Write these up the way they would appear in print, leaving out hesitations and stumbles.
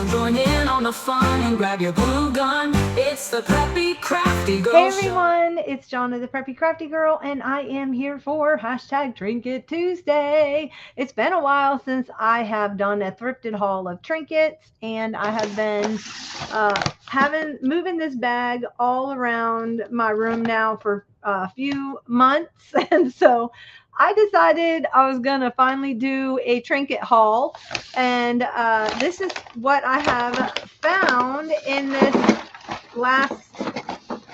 on, join in on the fun and grab your glue gun. It's the Preppy Crafty Girl Hey Show. everyone, it's Jonna the Preppy Crafty Girl, and I am here for hashtag Trinket Tuesday. It's been a while since I have done a thrifted haul of trinkets, and I have been having moving this bag all around my room now for a few months, and so I decided I was gonna finally do a trinket haul, and this is what I have found in this last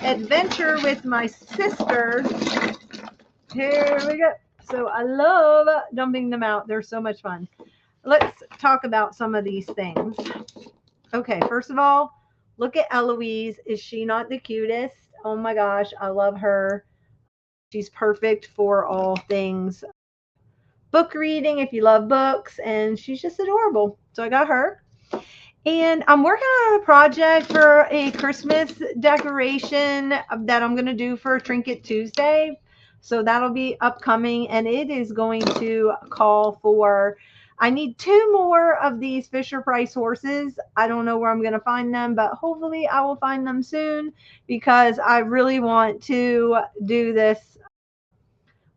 adventure with my sister. Here we go. So I love dumping them out. They're so much fun. Let's talk about some of these things. Okay, first of all, look at Eloise. Is she not the cutest? Oh my gosh, I love her. She's perfect for all things book reading if you love books, and she's just adorable. So I got her. And I'm working on a project for a Christmas decoration that I'm going to do for Trinket Tuesday. So that'll be upcoming, and it is going to call for, I need two more of these Fisher Price horses. I don't know where I'm going to find them, but hopefully I will find them soon because I really want to do this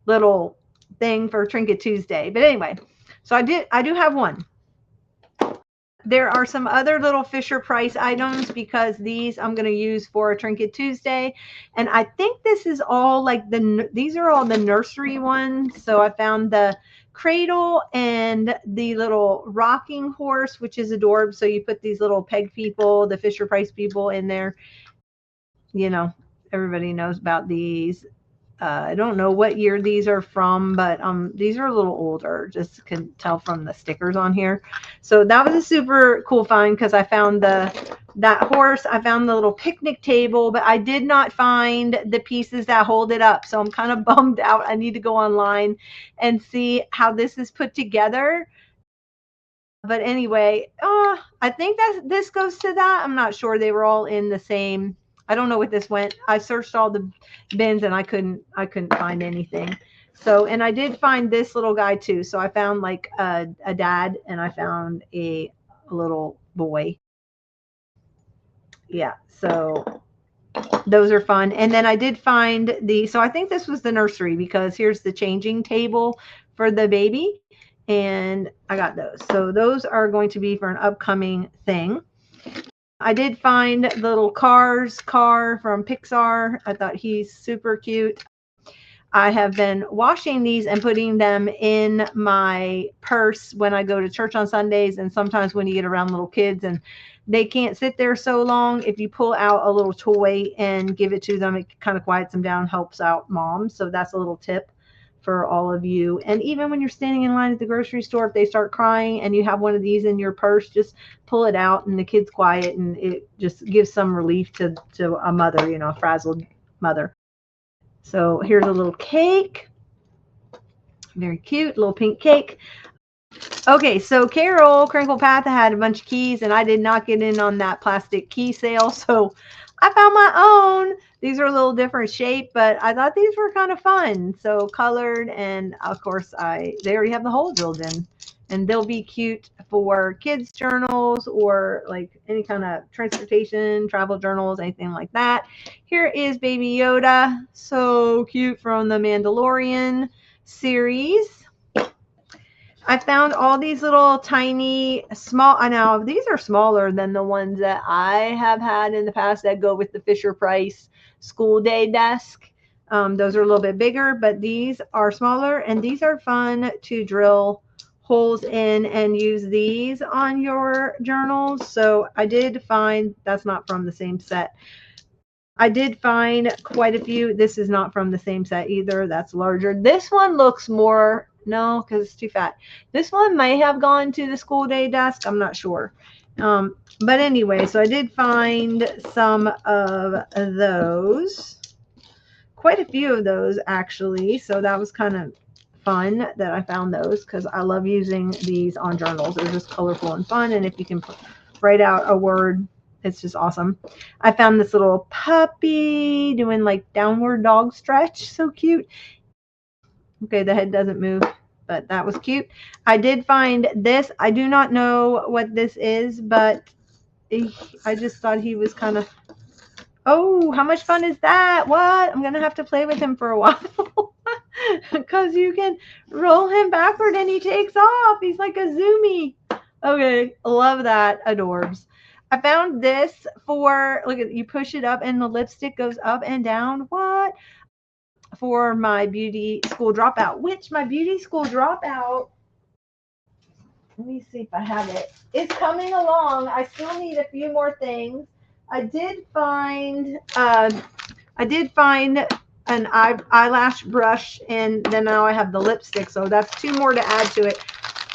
little thing for Trinket Tuesday. But anyway, so I do have one. There are some other little Fisher Price items because these I'm going to use for a Trinket Tuesday. And I think this is all like these are all the nursery ones. So I found the cradle and the little rocking horse, which is adorable. So you put these little peg people, the Fisher Price people in there. You know, everybody knows about these. I don't know what year these are from, but these are a little older. Just can tell from the stickers on here. So that was a super cool find because I found that horse. I found the little picnic table, but I did not find the pieces that hold it up. So I'm kind of bummed out. I need to go online and see how this is put together. But anyway, I think that this goes to that. I'm not sure. They were all in the same. I don't know what this went. I searched all the bins and I couldn't find anything. So, and I did find this little guy too. So I found like a dad and I found a little boy. Yeah. So those are fun. And then I did find so I think this was the nursery because here's the changing table for the baby. And I got those. So those are going to be for an upcoming thing. I did find the little Cars car from Pixar. I thought he's super cute. I have been washing these and putting them in my purse when I go to church on Sundays. And sometimes when you get around little kids and they can't sit there so long, if you pull out a little toy and give it to them, it kind of quiets them down, helps out mom. So that's a little tip for all of you. And even when you're standing in line at the grocery store, if they start crying and you have one of these in your purse, just pull it out and the kid's quiet and it just gives some relief to a mother, a frazzled mother. So here's a little cake. Very cute, little pink cake. Okay, so Carol Crinkle Path had a bunch of keys, and I did not get in on that plastic key sale, so I found my own. These are a little different shape, but I thought these were kind of fun. So colored, and of course, they already have the hole drilled in, and they'll be cute for kids' journals or like any kind of transportation, travel journals, anything like that. Here is Baby Yoda, so cute from the Mandalorian series. I found all these little tiny small. I know these are smaller than the ones that I have had in the past that go with the Fisher Price school day desk. Those are a little bit bigger, but these are smaller and these are fun to drill holes in and use these on your journals. So I did find that's not from the same set. I did find quite a few. This is not from the same set either. That's larger. This one looks more, no, because it's too fat. This one may have gone to the school day desk. I'm not sure. But anyway, so I did find some of those. Quite a few of those, actually. So that was kind of fun that I found those because I love using these on journals. They're just colorful and fun. And if you can write out a word, it's just awesome. I found this little puppy doing like downward dog stretch. So cute. Okay, the head doesn't move, but that was cute. I did find this. I do not know what this is, but I just thought he was kind of, oh, how much fun is that? What? I'm going to have to play with him for a while. Because you can roll him backward and he takes off. He's like a zoomie. Okay, love that. Adorbs. I found this for, look at, you push it up and the lipstick goes up and down. What? For my beauty school dropout, which my beauty school dropout, let me see if I have it. It's coming along. I still need a few more things. I did find an eyelash brush, and then now I have the lipstick, so that's two more to add to it.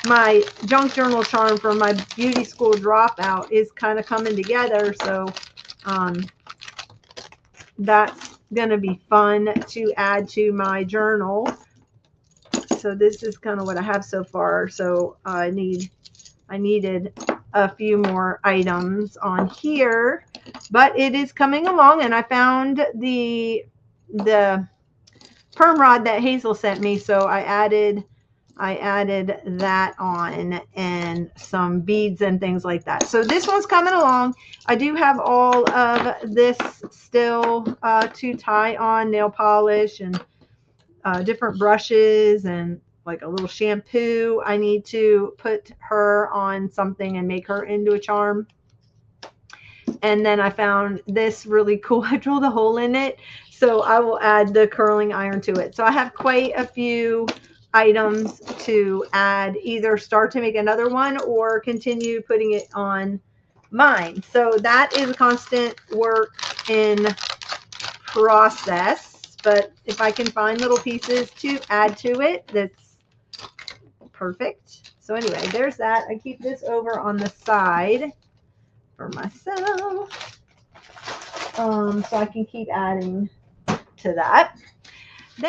My junk journal charm from my beauty school dropout is kind of coming together, so that's gonna be fun to add to my journal. So this is kind of what I have so far. So I needed a few more items on here, but it is coming along, and I found the perm rod that Hazel sent me, so I added that on, and some beads and things like that. So this one's coming along. I do have all of this still to tie on, nail polish and different brushes and like a little shampoo. I need to put her on something and make her into a charm. And then I found this really cool. I drilled a hole in it, so I will add the curling iron to it. So I have quite a few items to add, either start to make another one or continue putting it on mine. So that is a constant work in process. But if I can find little pieces to add to it, that's perfect. So anyway, there's that. I keep this over on the side for myself, so I can keep adding to that.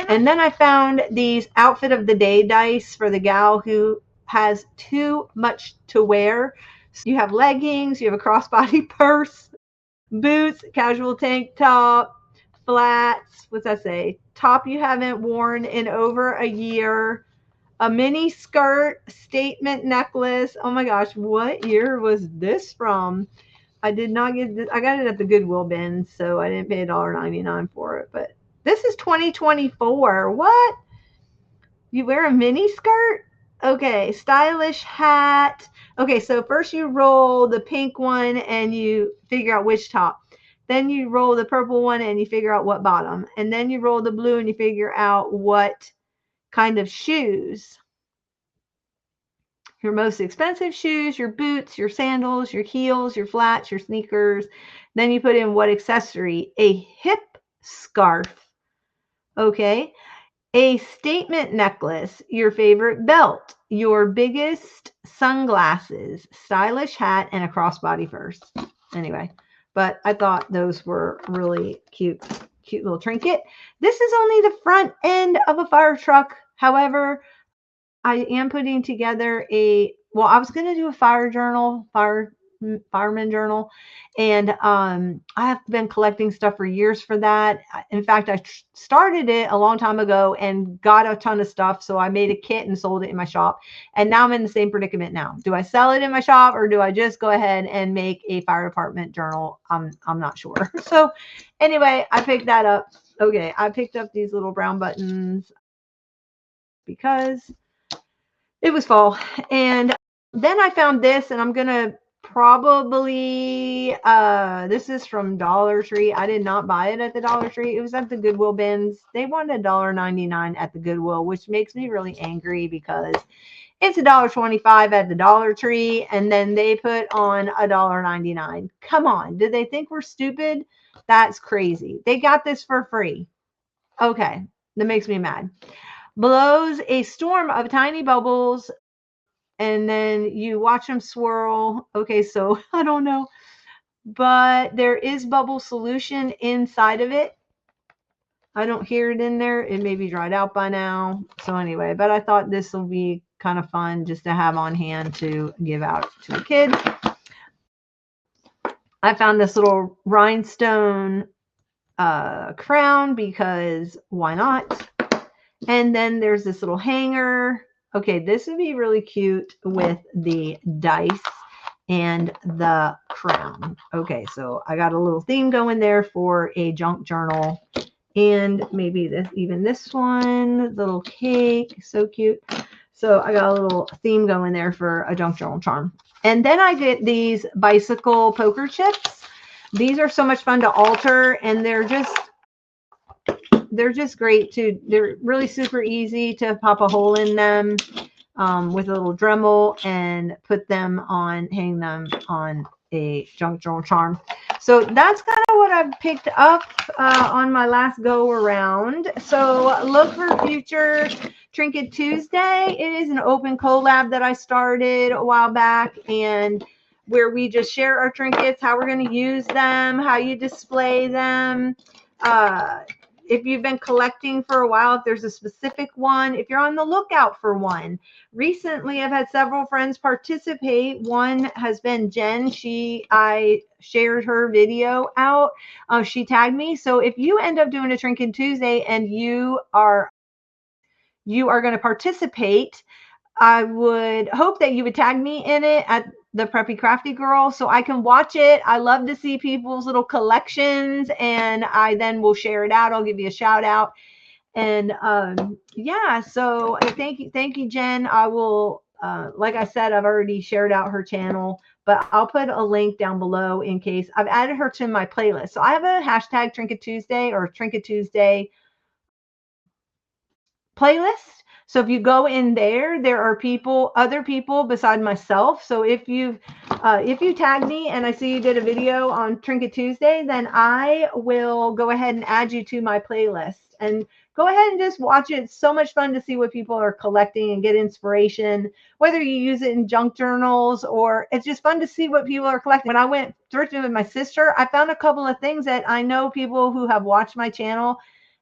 And then I found these outfit of the day dice for the gal who has too much to wear. So you have leggings, you have a crossbody purse, boots, casual tank top, flats, what's that say? Top you haven't worn in over a year, a mini skirt, statement necklace. Oh my gosh, what year was this from? I did not get this. I got it at the Goodwill bin, so I didn't pay $1.99 for it. But this is 2024. What? You wear a mini skirt? Okay, stylish hat. Okay, so first you roll the pink one and you figure out which top. Then you roll the purple one and you figure out what bottom. And then you roll the blue and you figure out what kind of shoes. Your most expensive shoes, your boots, your sandals, your heels, your flats, your sneakers. Then you put in what accessory? A hip scarf. Okay. A statement necklace, your favorite belt, your biggest sunglasses, stylish hat, and a crossbody purse. Anyway, but I thought those were really cute little trinket. This is only the front end of a fire truck. However, I am putting together well, I was going to do a fireman journal, and I have been collecting stuff for years for that. In fact, I started it a long time ago and got a ton of stuff, so I made a kit and sold it in my shop, and now I'm in the same predicament now. Do I sell it in my shop, or do I just go ahead and make a fire department journal? I'm not sure. So anyway, I picked that up. Okay, I picked up these little brown buttons because it was fall. And then I found this, and I'm going to probably, this is from Dollar Tree. I did not buy it at the Dollar Tree. It was at the Goodwill bins. They wanted $1.99 at the Goodwill, which makes me really angry because it's $1.25 at the Dollar Tree, and then they put on $1.99. Come on. Did they think we're stupid? That's crazy. They got this for free. Okay. That makes me mad. Blows a storm of tiny bubbles, and then you watch them swirl. Okay, so I don't know, but there is bubble solution inside of it. I don't hear it in there. It may be dried out by now. So anyway, but I thought this will be kind of fun just to have on hand to give out to a kid. I found this little rhinestone crown because why not? And then there's this little hanger. Okay, this would be really cute with the dice. and the crown. Okay, so I got a little theme going there for a junk journal. And maybe this one, little cake, so cute. So I got a little theme going there for a junk journal charm. And then I get these bicycle poker chips. These are so much fun to alter, and they're just great to. They're really super easy to pop a hole in them with a little Dremel and hang them on a junk journal charm. So that's kind of what I've picked up on my last go around. So look for future Trinket Tuesday. It is an open collab that I started a while back, and where we just share our trinkets, how we're going to use them, how you display them. If you've been collecting for a while, if there's a specific one, if you're on the lookout for one. Recently, I've had several friends participate. One has been Jen. I shared her video out. She tagged me. So if you end up doing a Trinket Tuesday and you are going to participate, I would hope that you would tag me in it at the Preppy Crafty Girl so I can watch it. I love to see people's little collections, and I then will share it out. I'll give you a shout out. And yeah, so thank you, Jen. I will, like I said, I've already shared out her channel, but I'll put a link down below in case. I've added her to my playlist. So I have a hashtag Trinket Tuesday or Trinket Tuesday playlist. So if you go in there, there are other people beside myself. So if you tag me and I see you did a video on Trinket Tuesday, then I will go ahead and add you to my playlist and go ahead and just watch it. It's so much fun to see what people are collecting and get inspiration, whether you use it in junk journals or it's just fun to see what people are collecting. When I went thrifting with my sister, I found a couple of things that I know people who have watched my channel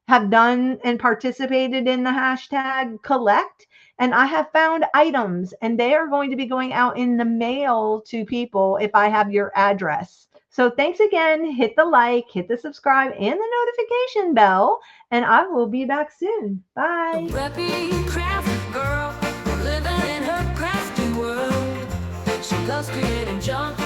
have done and participated in the hashtag collect. And I have found items, and they are going to be going out in the mail to people if I have your address. So thanks again. Hit the like, hit the subscribe, and the notification bell, and I will be back soon. Bye. The preppy craft girl, living in her crafty world. She loves creating junk